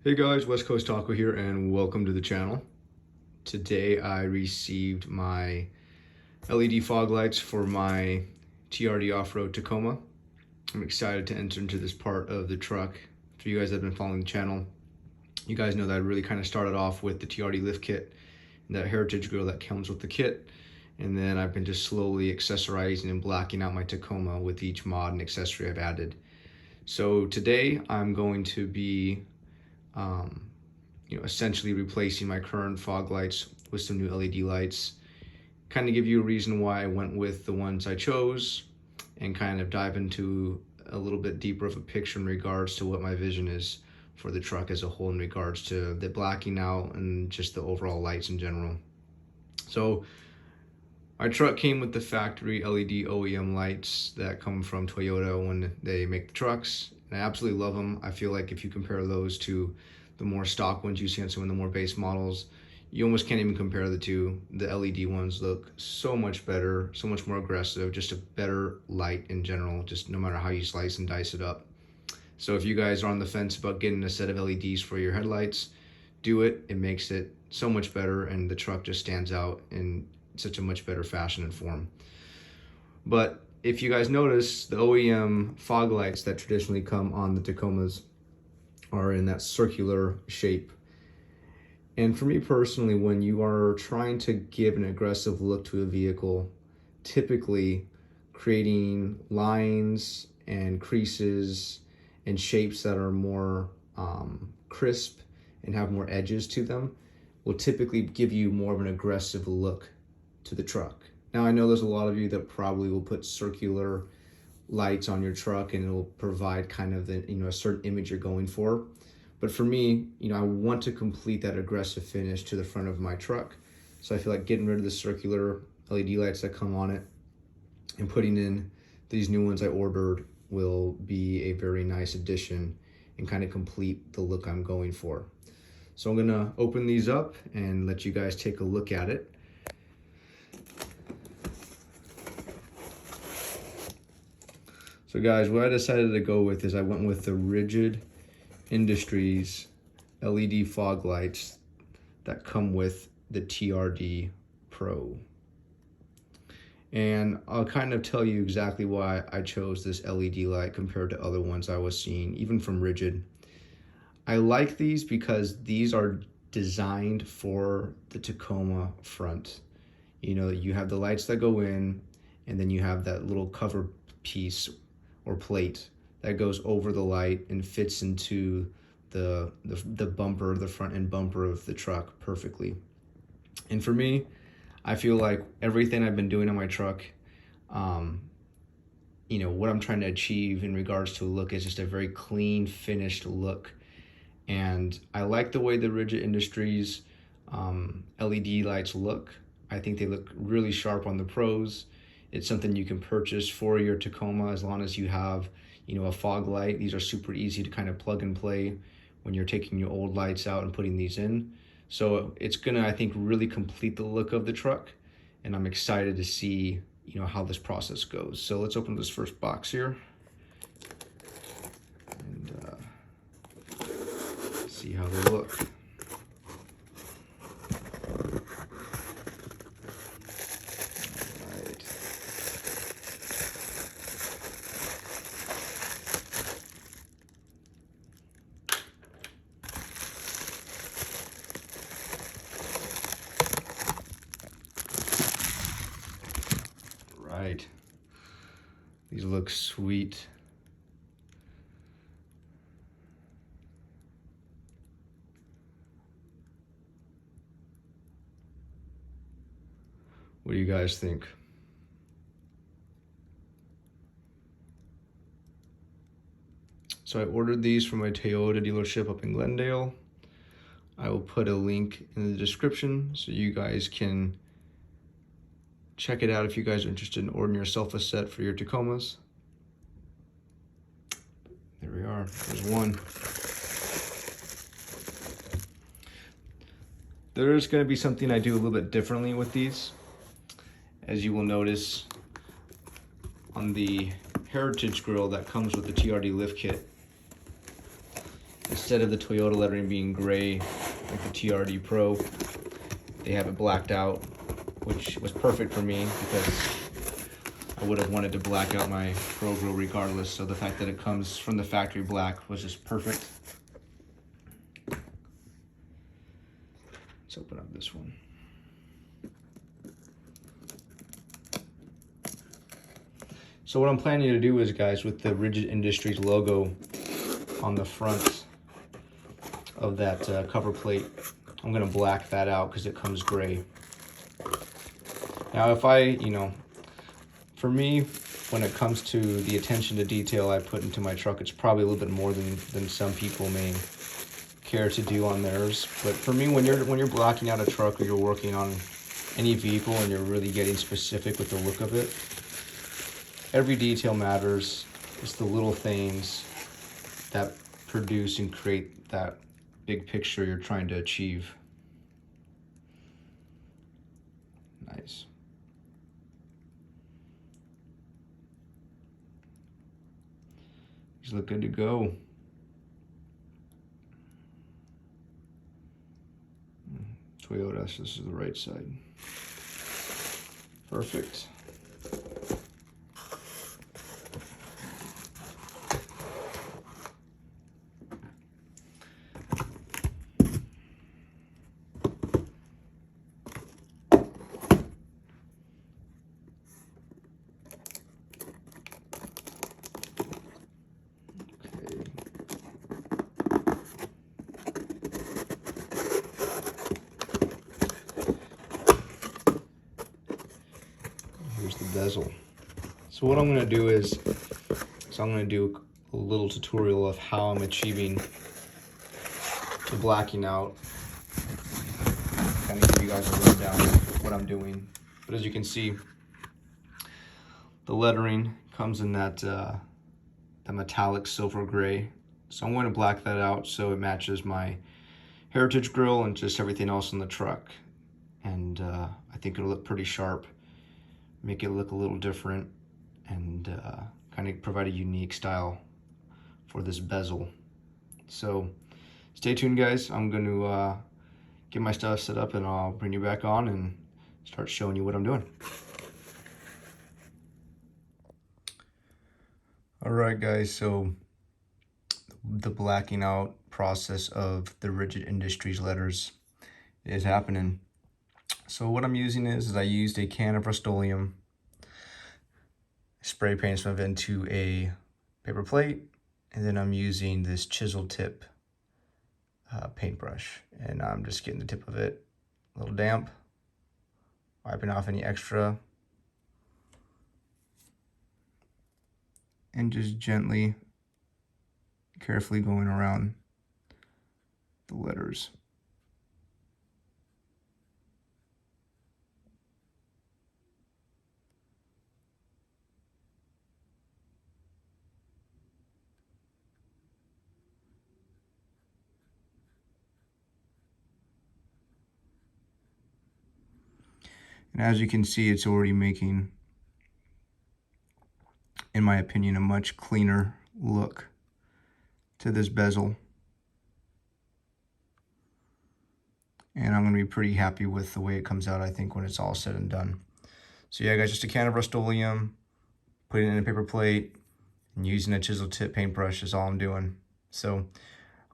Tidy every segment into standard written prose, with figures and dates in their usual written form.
Hey guys, West Coast Taco here and welcome to the channel. Today I received my LED fog lights for my TRD off-road Tacoma. I'm excited to enter into this part of the truck. For you guys that have been following the channel, you guys know that I really kind of started off with the TRD lift kit and that heritage grill that comes with the kit. And then I've been just slowly accessorizing and blacking out my Tacoma with each mod and accessory I've added. So today I'm going to be essentially replacing my current fog lights with some new LED lights. Kind of give you a reason why I went with the ones I chose and kind of dive into a little bit deeper of a picture in regards to what my vision is for the truck as a whole in regards to the blacking out and just the overall lights in general. So our truck came with the factory LED OEM lights that come from Toyota when they make the trucks. And I absolutely love them. I feel like if you compare those to the more stock ones you see on some of the more base models, you almost can't even compare the two. The LED ones look so much better, so much more aggressive, just a better light in general, just no matter how you slice and dice it up. So if you guys are on the fence about getting a set of LEDs for your headlights, do it. It makes it so much better and the truck just stands out in such a much better fashion and form. But if you guys notice, the OEM fog lights that traditionally come on the Tacomas are in that circular shape. And for me personally, when you are trying to give an aggressive look to a vehicle, typically creating lines and creases and shapes that are more crisp and have more edges to them will typically give you more of an aggressive look to the truck. Now I know there's a lot of you that probably will put circular lights on your truck and it'll provide kind of the, a certain image you're going for. But for me, I want to complete that aggressive finish to the front of my truck. So I feel like getting rid of the circular LED lights that come on it and putting in these new ones I ordered will be a very nice addition and kind of complete the look I'm going for. So I'm gonna open these up and let you guys take a look at it. So guys, what I decided to go with is I went with the Rigid Industries LED fog lights that come with the TRD Pro. And I'll kind of tell you exactly why I chose this LED light compared to other ones I was seeing, even from Rigid. I like these because these are designed for the Tacoma front. You have the lights that go in, and then you have that little cover piece or plate that goes over the light and fits into the bumper, the front end bumper of the truck perfectly. And for me, I feel like everything I've been doing on my truck, what I'm trying to achieve in regards to a look is just a very clean, finished look. And I like the way the Rigid Industries LED lights look. I think they look really sharp on the Pros. It's something you can purchase for your Tacoma as long as you have, a fog light. These are super easy to kind of plug and play when you're taking your old lights out and putting these in. So it's gonna, I think, really complete the look of the truck. And I'm excited to see, how this process goes. So let's open this first box here. And see how they look. Right. These look sweet. What do you guys think? So I ordered these from my Toyota dealership up in Glendale. I will put a link in the description so you guys can check it out if you guys are interested in ordering yourself a set for your Tacomas. There we are, there's one. There is going to be something I do a little bit differently with these. As you will notice on the heritage grill that comes with the TRD lift kit, instead of the Toyota lettering being gray, like the TRD Pro, they have it blacked out, which was perfect for me because I would have wanted to black out my Pro grill regardless. So the fact that it comes from the factory black was just perfect. Let's open up this one. So what I'm planning to do is, guys, with the Rigid Industries logo on the front of that cover plate, I'm gonna black that out because it comes gray. Now if for me, when it comes to the attention to detail I put into my truck, it's probably a little bit more than some people may care to do on theirs. But for me, when you're blacking out a truck or you're working on any vehicle and you're really getting specific with the look of it, every detail matters. It's the little things that produce and create that big picture you're trying to achieve. Nice. These look good to go. Toyota, so this is the right side. Perfect. Here's the bezel. So what I'm going to do is, I'm going to do a little tutorial of how I'm achieving the blacking out. Kind of give you guys a rundown of what I'm doing. But as you can see, the lettering comes in that metallic silver gray. So I'm going to black that out so it matches my Heritage grill and just everything else in the truck. And I think it'll look pretty sharp, make it look a little different, and kind of provide a unique style for this bezel. So stay tuned, guys. I'm going to get my stuff set up and I'll bring you back on and start showing you what I'm doing. All right, guys, so the blacking out process of the Rigid Industries letters is happening. So what I'm using is I used a can of Rust-Oleum, spray paint some of it into a paper plate, and then I'm using this chisel tip paintbrush, and I'm just getting the tip of it a little damp, wiping off any extra, and just gently, carefully going around the letters. And as you can see, it's already making, in my opinion, a much cleaner look to this bezel. And I'm going to be pretty happy with the way it comes out, I think, when it's all said and done. So yeah, guys, just a can of Rust-Oleum, putting it in a paper plate, and using a chisel tip paintbrush is all I'm doing. So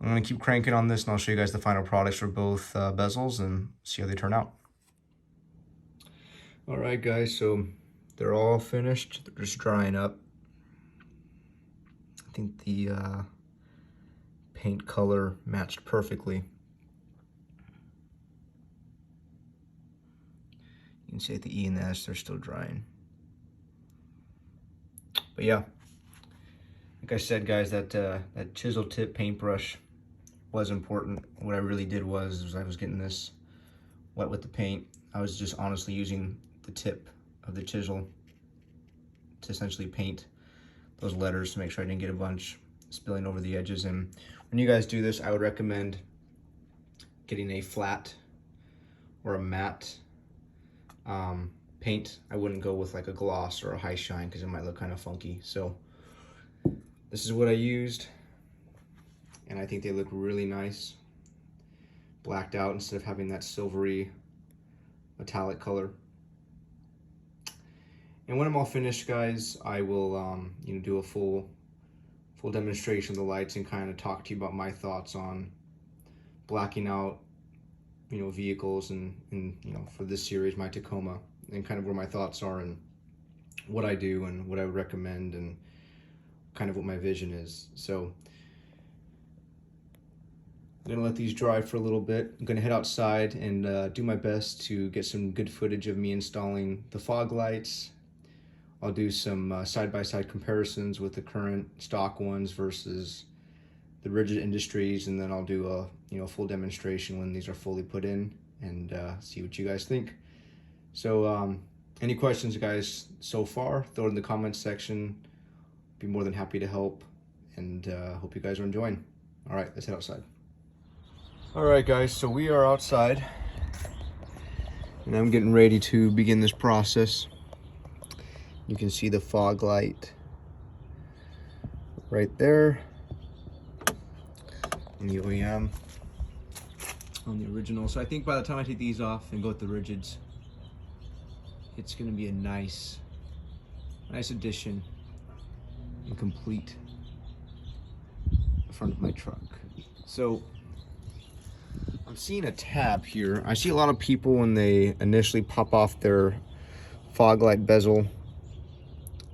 I'm going to keep cranking on this, and I'll show you guys the final products for both bezels and see how they turn out. All right, guys, so they're all finished. They're just drying up. I think the paint color matched perfectly. You can see at the E and the S, they're still drying. But yeah, like I said, guys, that chisel tip paintbrush was important. What I really did was I was getting this wet with the paint. I was just honestly using the tip of the chisel to essentially paint those letters to make sure I didn't get a bunch spilling over the edges. And when you guys do this, I would recommend getting a flat or a matte paint. I wouldn't go with like a gloss or a high shine because it might look kind of funky. So this is what I used, and I think they look really nice blacked out instead of having that silvery metallic color. And when I'm all finished, guys, I will do a full demonstration of the lights and kind of talk to you about my thoughts on blacking out vehicles and for this series, my Tacoma, and kind of where my thoughts are and what I do and what I would recommend and kind of what my vision is. So I'm gonna let these dry for a little bit. I'm gonna head outside and do my best to get some good footage of me installing the fog lights. I'll do some side-by-side comparisons with the current stock ones versus the Rigid Industries, and then I'll do a full demonstration when these are fully put in and see what you guys think. So any questions, guys, so far, throw it in the comments section. Be more than happy to help, and hope you guys are enjoying. All right, let's head outside. All right, guys, so we are outside, and I'm getting ready to begin this process. You can see the fog light right there on the OEM, on the original. So I think by the time I take these off and go with the rigids, it's gonna be a nice addition and complete the front of my truck. So I'm seeing a tab here. I see a lot of people when they initially pop off their fog light bezel,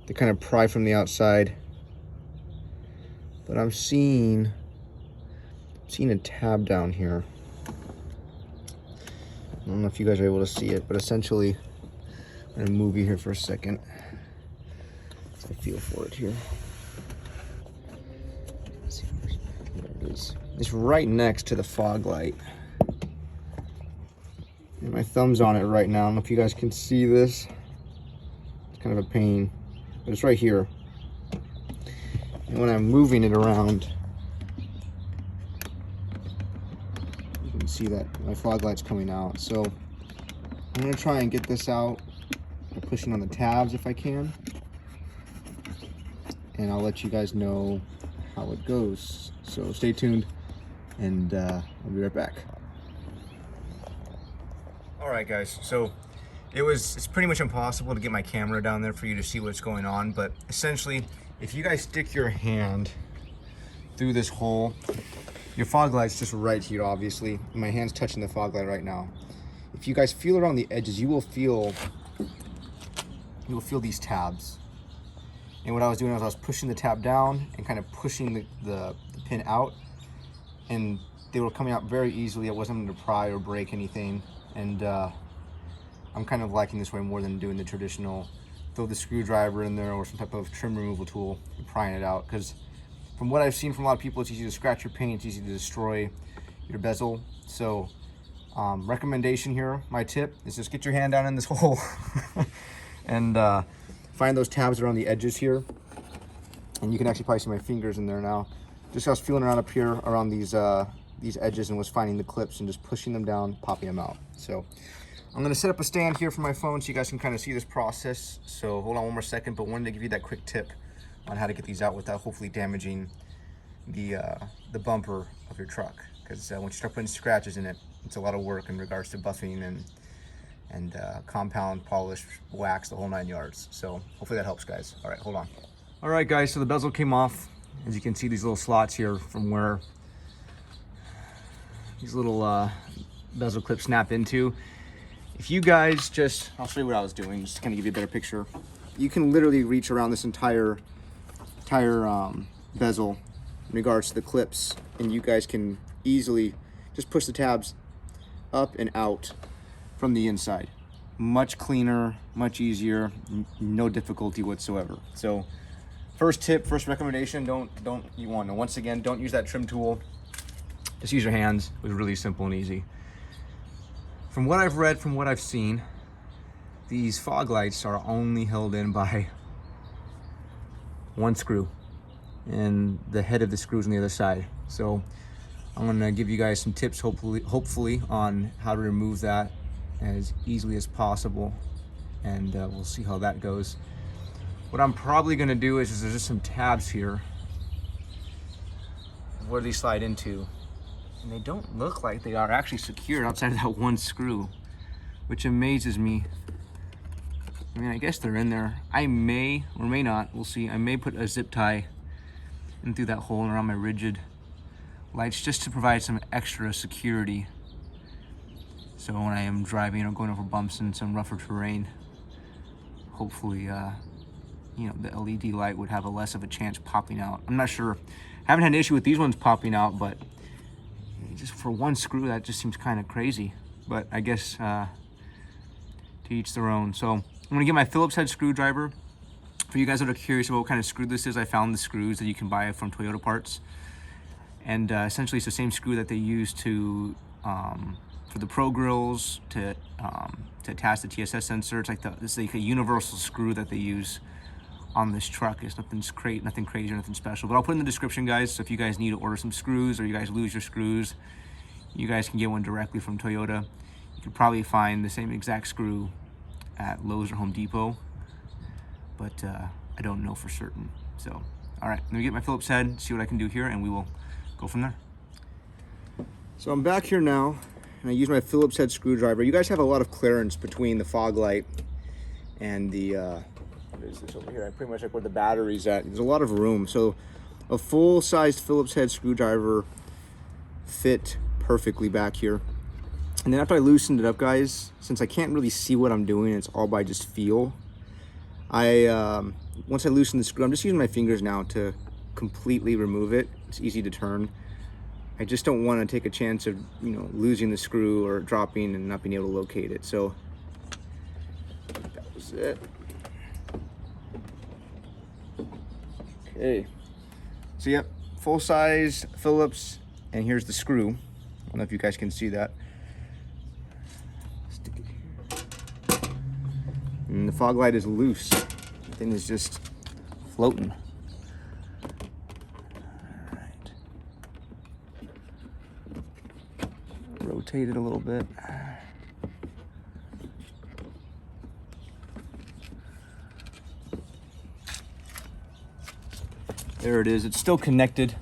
they kind of pry from the outside, but I'm seeing a tab down here. I don't know if you guys are able to see it, but essentially, I'm gonna move you here for a second so I feel for it here. Let's see, there it is. It's right next to the fog light. And my thumb's on it right now. I don't know if you guys can see this. It's kind of a pain. But it's right here. And when I'm moving it around, you can see that my fog light's coming out. So I'm gonna try and get this out by pushing on the tabs if I can. And I'll let you guys know how it goes. So stay tuned, and I'll be right back. All right, guys, so it's pretty much impossible to get my camera down there for you to see what's going on, but essentially, if you guys stick your hand through this hole, your fog light's just right here, obviously. My hand's touching the fog light right now. If you guys feel around the edges, you will feel these tabs. And what I was doing was I was pushing the tab down and kind of pushing the pin out, and they were coming out very easily. I wasn't going to pry or break anything, and I'm kind of liking this way more than doing the traditional throw the screwdriver in there or some type of trim removal tool and prying it out, because from what I've seen from a lot of people, it's easy to scratch your paint, it's easy to destroy your bezel. So recommendation here, my tip is just get your hand down in this hole and find those tabs around the edges here, and you can actually probably see my fingers in there now. Just I was feeling around up here around these edges and was finding the clips and just pushing them down, popping them out. So I'm gonna set up a stand here for my phone so you guys can kind of see this process. So hold on one more second, but wanted to give you that quick tip on how to get these out without hopefully damaging the bumper of your truck. Because once you start putting scratches in it, it's a lot of work in regards to buffing and compound, polish, wax, the whole 9 yards. So hopefully that helps, guys. All right, hold on. All right, guys, so the bezel came off. As you can see, these little slots here from where these little bezel clips snap into. If you guys just, I'll show you what I was doing, just to kind of give you a better picture. You can literally reach around this entire bezel in regards to the clips, and you guys can easily just push the tabs up and out from the inside. Much cleaner, much easier, no difficulty whatsoever. So first tip, first recommendation, once again, don't use that trim tool. Just use your hands. It was really simple and easy. From what I've read, from what I've seen, these fog lights are only held in by one screw, and the head of the screw is on the other side. So I'm gonna give you guys some tips, hopefully on how to remove that as easily as possible, and we'll see how that goes. What I'm probably gonna do is there's just some tabs here. where they slide into. And they don't look like they are actually secured outside of that one screw, which amazes me. I mean, I guess they're in there. I may or may not, we'll see. I may put a zip tie in through that hole and around my rigid lights just to provide some extra security. So when I am driving or going over bumps in some rougher terrain, hopefully, you know, the LED light would have a less of a chance popping out. I'm not sure. I haven't had an issue with these ones popping out, but just for one screw, that just seems kind of crazy. But I guess to each their own. So I'm gonna get my Phillips head screwdriver. For you guys that are curious about what kind of screw this is, I found the screws that you can buy from Toyota Parts. And essentially it's the same screw that they use to, for the Pro grills, to attach the TSS sensor. It's like a universal screw that they use on this truck. It's nothing crazy or nothing special, but I'll put in the description, guys. So if you guys need to order some screws or you guys lose your screws, you guys can get one directly from Toyota. You could probably find the same exact screw at Lowe's or Home Depot, but I don't know for certain. So, all right, let me get my Phillips head, see what I can do here, and we will go from there. So I'm back here now, and I use my Phillips head screwdriver. You guys have a lot of clearance between the fog light and the what is this over here? I pretty much like where the battery's at. There's a lot of room, so a full-sized Phillips head screwdriver fit perfectly back here. And then after I loosened it up, guys, since I can't really see what I'm doing, it's all by just feel. Once I loosen the screw, I'm just using my fingers now to completely remove it. It's easy to turn. I just don't want to take a chance of, you know, losing the screw or dropping and not being able to locate it. So that was it. Okay. So yep, full size Phillips, and here's the screw. I don't know if you guys can see that. Stick it here. And the fog light is loose. The thing is just floating. Alright. Rotate it a little bit. There it is. It's still connected,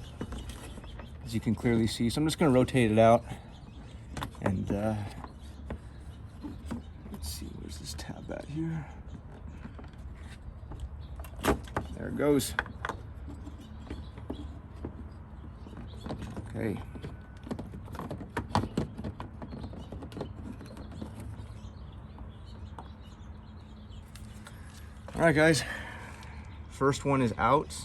as you can clearly see. So I'm just going to rotate it out. And let's see, where's this tab at here? There it goes. Okay. All right, guys. First one is out.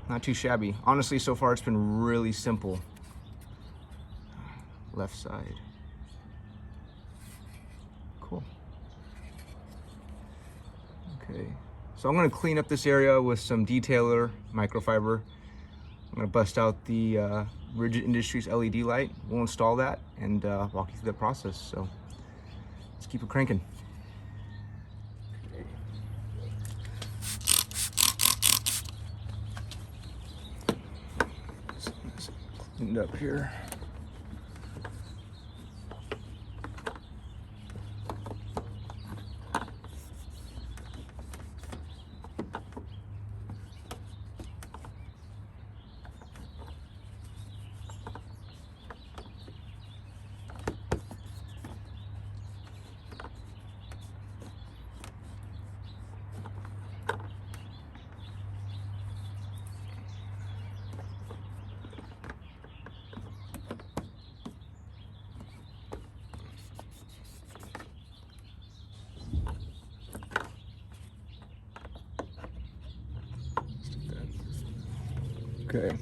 Not too shabby. Honestly, so far it's been really simple. Left side. Cool. Okay. So I'm gonna clean up this area with some detailer microfiber. I'm gonna bust out the Rigid Industries LED light. We'll install that and walk you through that process. So let's keep it cranking. Cleaned up here. Okay.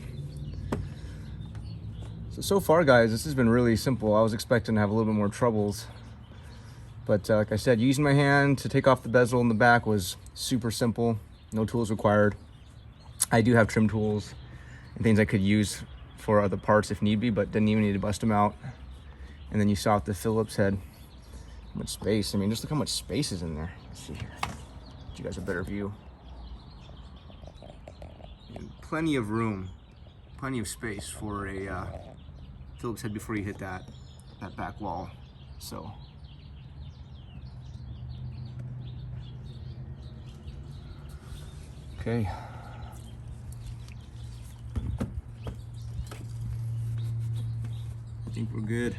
So far, guys, this has been really simple. I was expecting to have a little bit more troubles. But like I said, using my hand to take off the bezel in the back was super simple. No tools required. I do have trim tools and things I could use for other parts if need be, but didn't even need to bust them out. And then you saw the Phillips head. How much space. I mean, just look how much space is in there. Let's see here. Get you guys a better view. Plenty of room, plenty of space for a Phillips head before you hit that back wall. So okay, think we're good.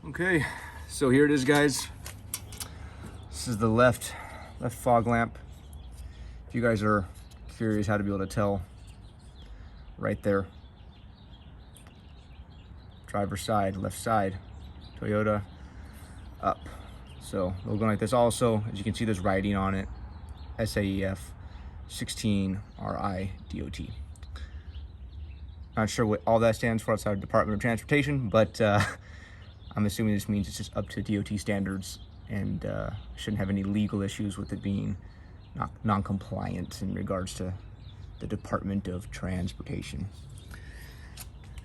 Okay, so here it is, guys. This is the left fog lamp. If you guys are curious how to be able to tell, right there. Driver's side, left side, Toyota, up. So we're going like this. Also, as you can see, there's writing on it, SAEF 16 RI DOT. Not sure what all that stands for outside of Department of Transportation, but I'm assuming this means it's just up to DOT standards and shouldn't have any legal issues with it being non-compliant in regards to the Department of Transportation.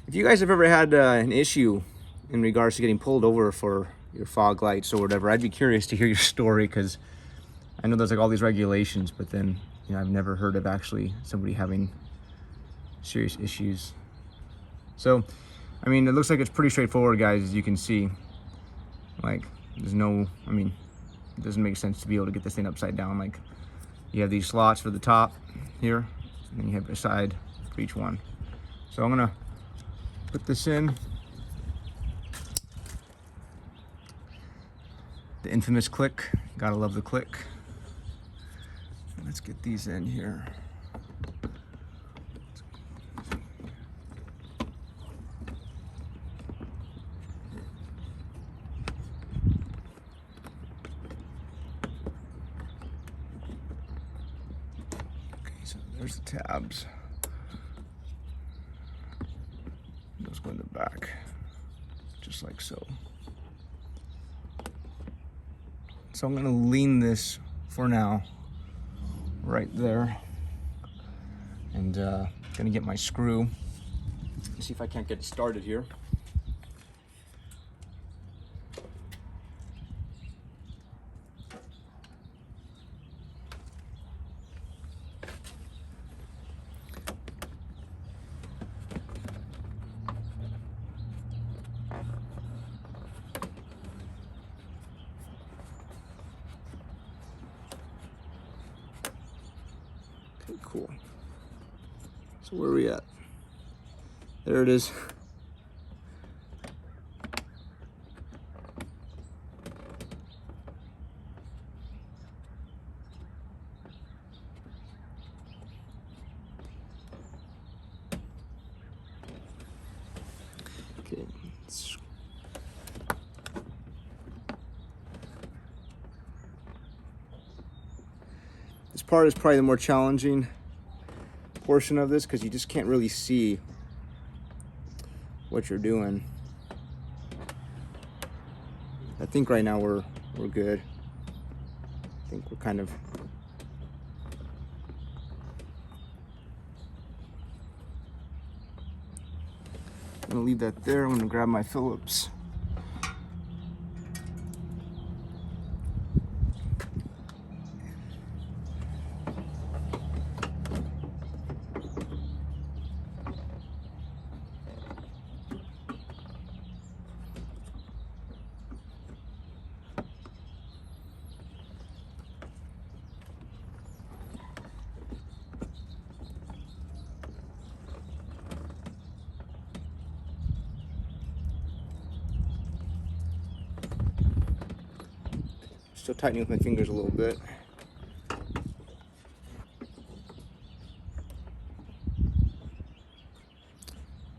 If you guys have ever had an issue in regards to getting pulled over for your fog lights or whatever, I'd be curious to hear your story, because I know there's like all these regulations, but then, you know, I've never heard of actually somebody having serious issues. So, I mean, it looks like it's pretty straightforward, guys, as you can see. Like, there's no, I mean, it doesn't make sense to be able to get this thing upside down. Like, you have these slots for the top here, and then you have a side for each one. So I'm gonna put this in. The infamous click, gotta love the click. Let's get these in here. So there's the tabs. Those go in the back, just like so. So I'm gonna lean this for now, right there. And gonna get my screw. See if I can't get it started here. Okay, cool. So where are we at? There it is. Okay. This part is probably the more challenging portion of this, because you just can't really see what you're doing. I think right now we're good. I think we're kind of I'm gonna leave that there. I'm gonna grab my Phillips. Still tightening with my fingers a little bit.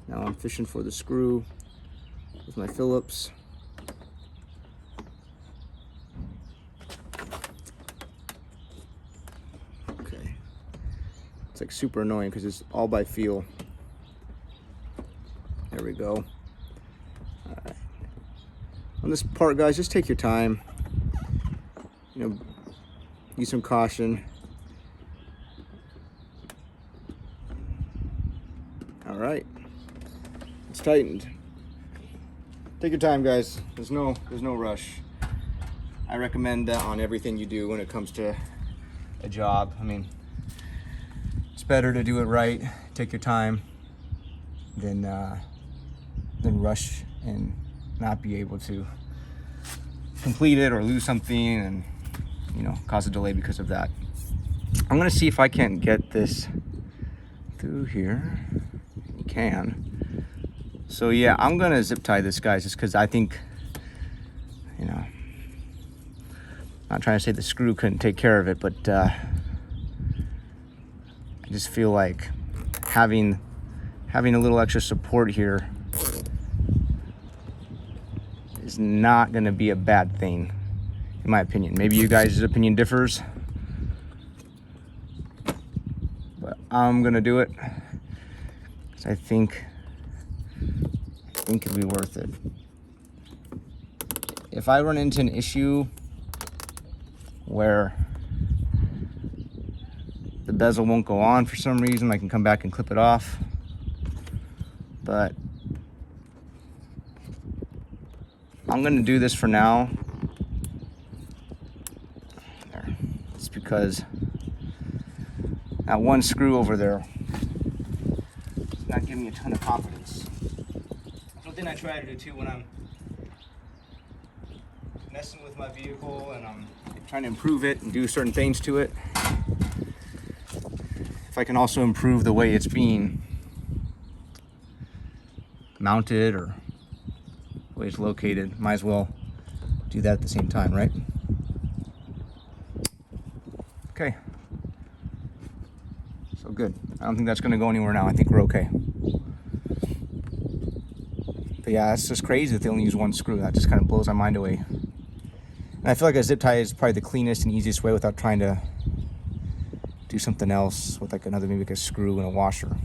Now I'm fishing for the screw with my Phillips. Okay. It's like super annoying because it's all by feel. There we go. All right. On this part, guys, just take your time. You know, use some caution. All right, it's tightened. Take your time, guys. There's no rush. I recommend that on everything you do when it comes to a job. I mean, it's better to do it right, take your time, than rush and not be able to complete it or lose something and you know, cause a delay because of that. I'm gonna see if I can't get this through here. You can. So yeah, I'm gonna zip tie this, guys, just because I think, you know, not trying to say the screw couldn't take care of it, but I just feel like having a little extra support here is not going to be a bad thing, in my opinion. Maybe you guys' opinion differs, but I'm going to do it because I think it'll be worth it. If I run into an issue where the bezel won't go on for some reason, I can come back and clip it off. But I'm gonna do this for now. There. It's because that one screw over there is not giving me a ton of confidence. That's one thing I try to do too when I'm messing with my vehicle and I'm trying to improve it and do certain things to it. If I can also improve the way it's being mounted or the way it's located, might as well do that at the same time, right? Okay. So good. I don't think that's gonna go anywhere now. I think we're okay. But yeah, that's just crazy that they only use one screw. That just kind of blows my mind away. And I feel like a zip tie is probably the cleanest and easiest way without trying to do something else with like another, maybe like a screw and a washer.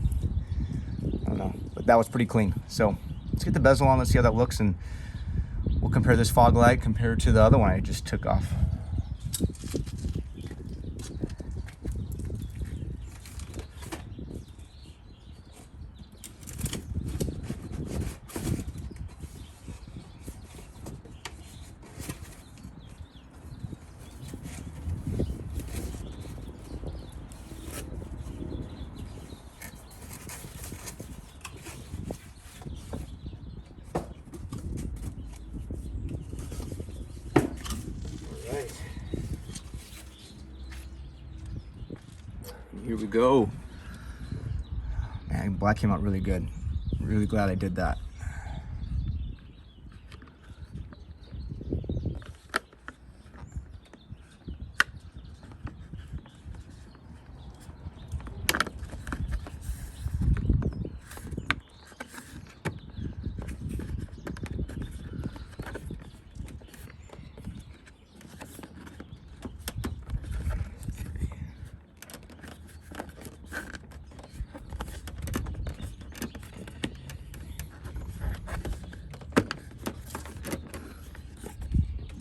I don't know, but that was pretty clean. So let's get the bezel on, let's see how that looks, and we'll compare this fog light compared to the other one I just took off. Here we go. Man, black came out really good. Really glad I did that.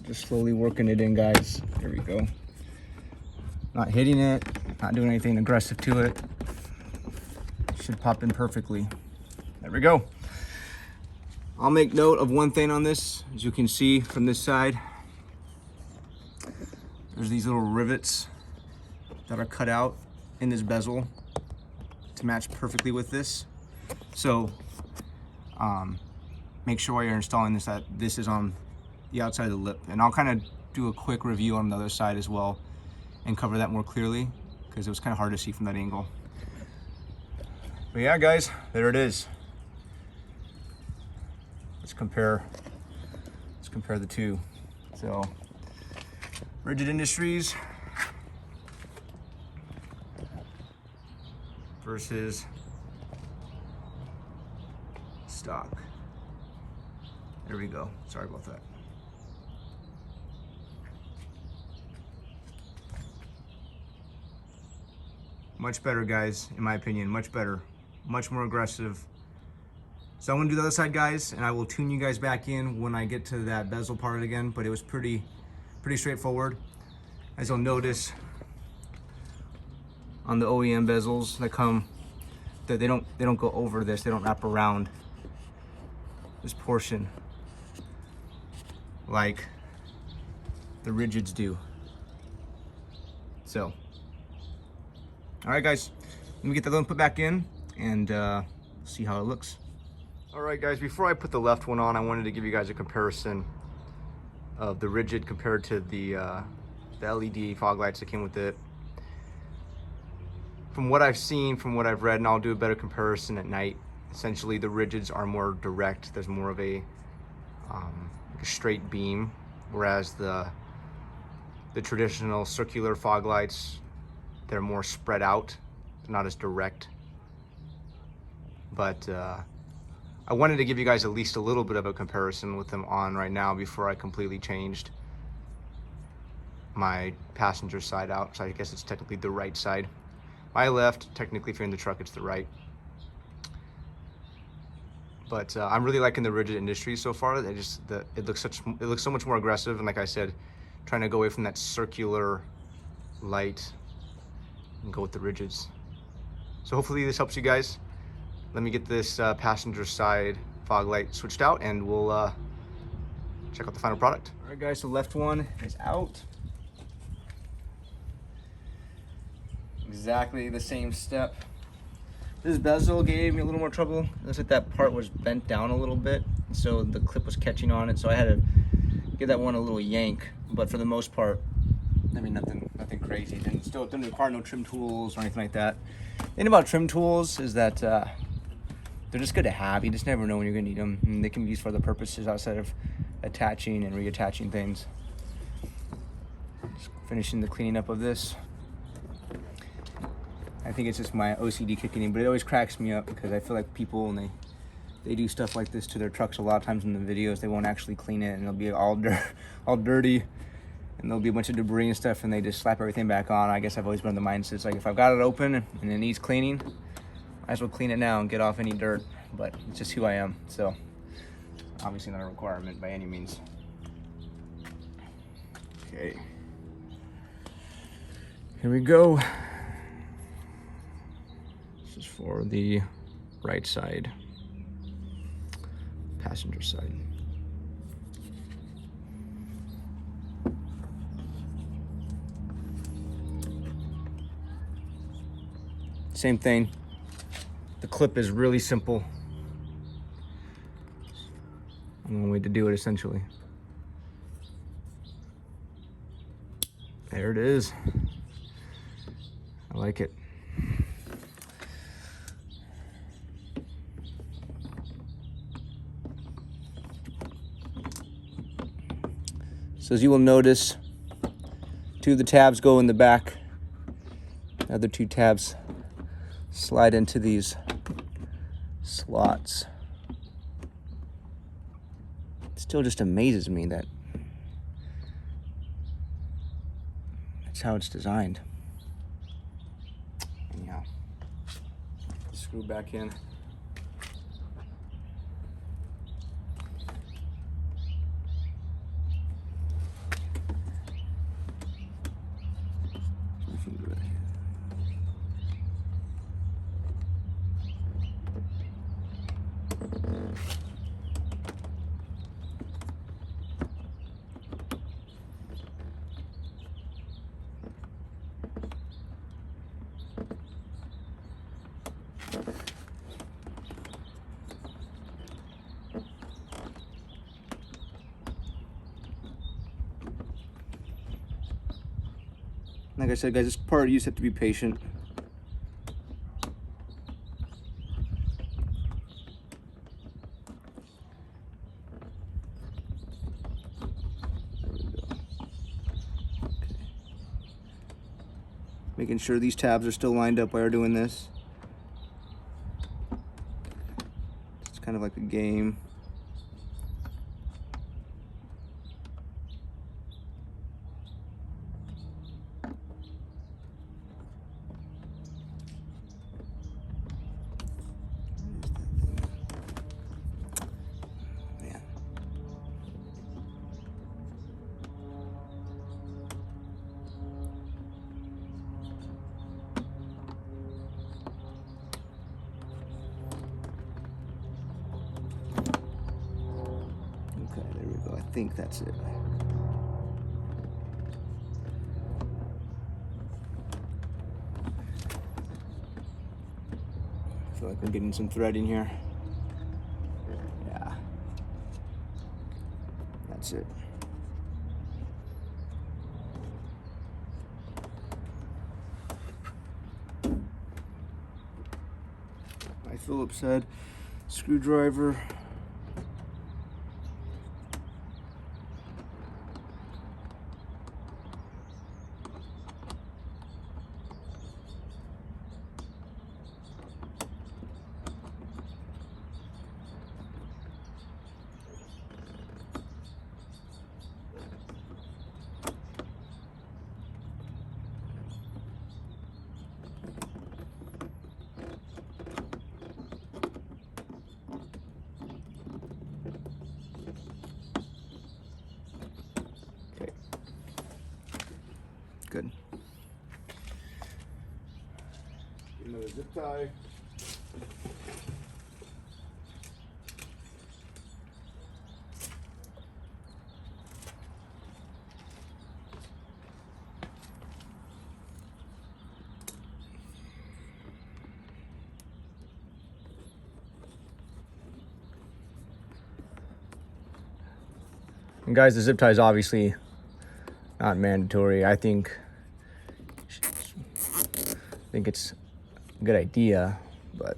Just slowly working it in, guys. There we go. Not hitting it, not doing anything aggressive to it. Should pop in perfectly. There we go. I'll make note of one thing on this. As you can see from this side, there's these little rivets that are cut out in this bezel to match perfectly with this. So make sure while you're installing this that this is on the outside of the lip, and I'll kind of do a quick review on the other side as well and cover that more clearly because it was kind of hard to see from that angle. But yeah, guys, there it is. Let's compare the two. So Rigid Industries versus stock. There we go. Sorry about that. Much better, guys, in my opinion. Much better, much more aggressive. So I'm gonna do the other side, guys, and I will tune you guys back in when I get to that bezel part again. But it was pretty straightforward. As you'll notice on the OEM bezels that come, that they don't go over this. They don't wrap around this portion like the rigids do. So. All right, guys, let me get the other one put back in and see how it looks. All right, guys, before I put the left one on, I wanted to give you guys a comparison of the rigid compared to the the LED fog lights that came with it. From what I've seen, from what I've read, and I'll do a better comparison at night, essentially the rigids are more direct. There's more of a straight beam, whereas the traditional circular fog lights, they're more spread out, they're not as direct. But I wanted to give you guys at least a little bit of a comparison with them on right now before I completely changed my passenger side out. So I guess it's technically the right side. My left, technically if you're in the truck, it's the right. But I'm really liking the rigid industry so far. It looks so much more aggressive, and like I said, trying to go away from that circular light and go with the rigids. So hopefully this helps you guys. Let me get this passenger side fog light switched out, and we'll check out the final product. All right, guys, the left one is out. Exactly the same step. This bezel gave me a little more trouble. It looks like that part was bent down a little bit, so the clip was catching on it, so I had to give that one a little yank. But for the most part, I mean, nothing crazy. It didn't require no trim tools or anything like that. The thing about trim tools is that they're just good to have. You just never know when you're gonna need them, and they can be used for other purposes outside of attaching and reattaching things. Just finishing the cleaning up of this. I think it's just my OCD kicking in, but it always cracks me up because I feel like people, when they do stuff like this to their trucks, a lot of times in the videos they won't actually clean it, and it'll be all dirty, and there'll be a bunch of debris and stuff, and they just slap everything back on. I guess I've always been in the mindset, it's like, if I've got it open and it needs cleaning, might as well clean it now and get off any dirt. But it's just who I am, so obviously not a requirement by any means. Okay, here we go. This is for the right side, passenger side. Same thing. The clip is really simple. One way to do it, essentially. There it is. I like it. So as you will notice, 2 of the tabs go in the back. The other 2 tabs slide into these slots. It still just amazes me that that's how it's designed. Anyhow, screw back in. Like I said, guys, this part you just have to be patient. There we go. Okay. Making sure these tabs are still lined up while you're doing this. It's kind of like a game. Okay, there we go. I think that's it. I feel like we're getting some threading here. Yeah. That's it. Phillips head screwdriver. Okay. Good. Another zip tie. And guys, the zip tie is obviously not mandatory. I think it's a good idea, but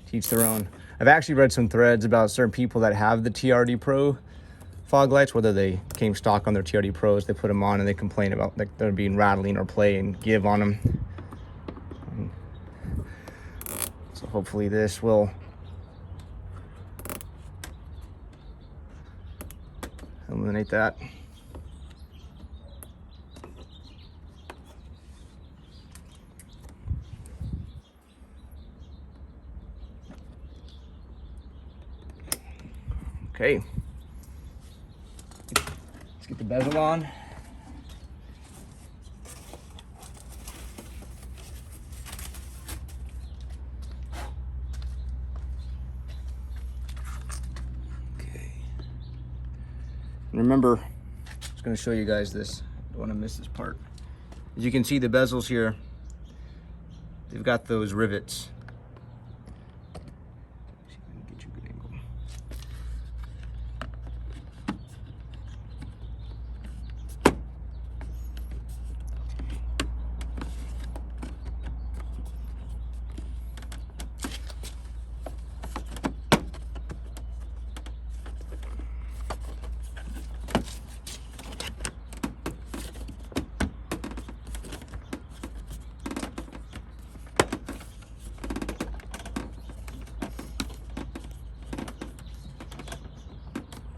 to each their own. I've actually read some threads about certain people that have the TRD Pro fog lights, whether they came stock on their TRD Pros, they put them on and they complain about like they're being rattling or play and give on them. So hopefully this will eliminate that. Okay, let's get the bezel on. Okay, and remember, I was going to show you guys this. Don't want to miss this part. As you can see, the bezels here, they've got those rivets. See if I can get you a good angle.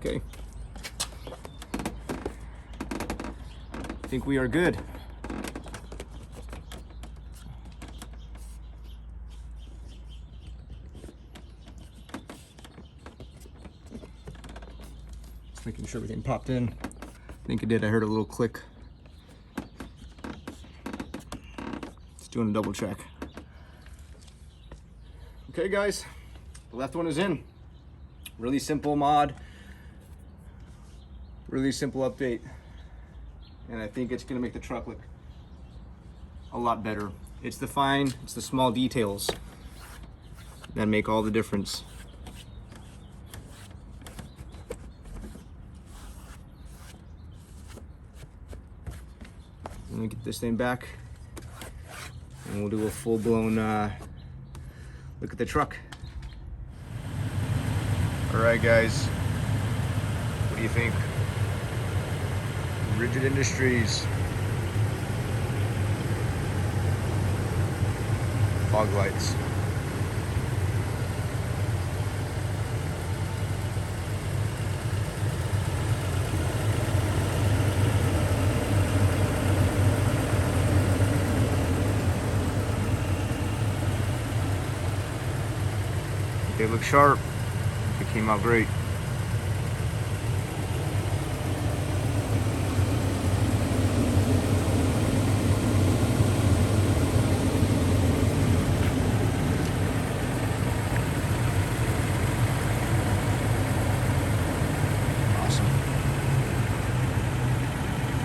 Okay. I think we are good. Just making sure everything popped in. I think it did. I heard a little click. Just doing a double check. Okay, guys. The left one is in. Really simple mod. Really simple update, and I think it's gonna make the truck look a lot better. It's the small details that make all the difference. Let me get this thing back, and we'll do a full-blown look at the truck. All right, guys, what do you think? Rigid Industries fog lights. They look sharp. They came out great.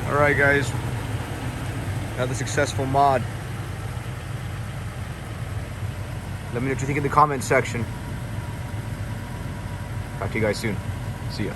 All right, guys, another successful mod. Let me know what you think in the comments section. Talk to you guys soon. See ya.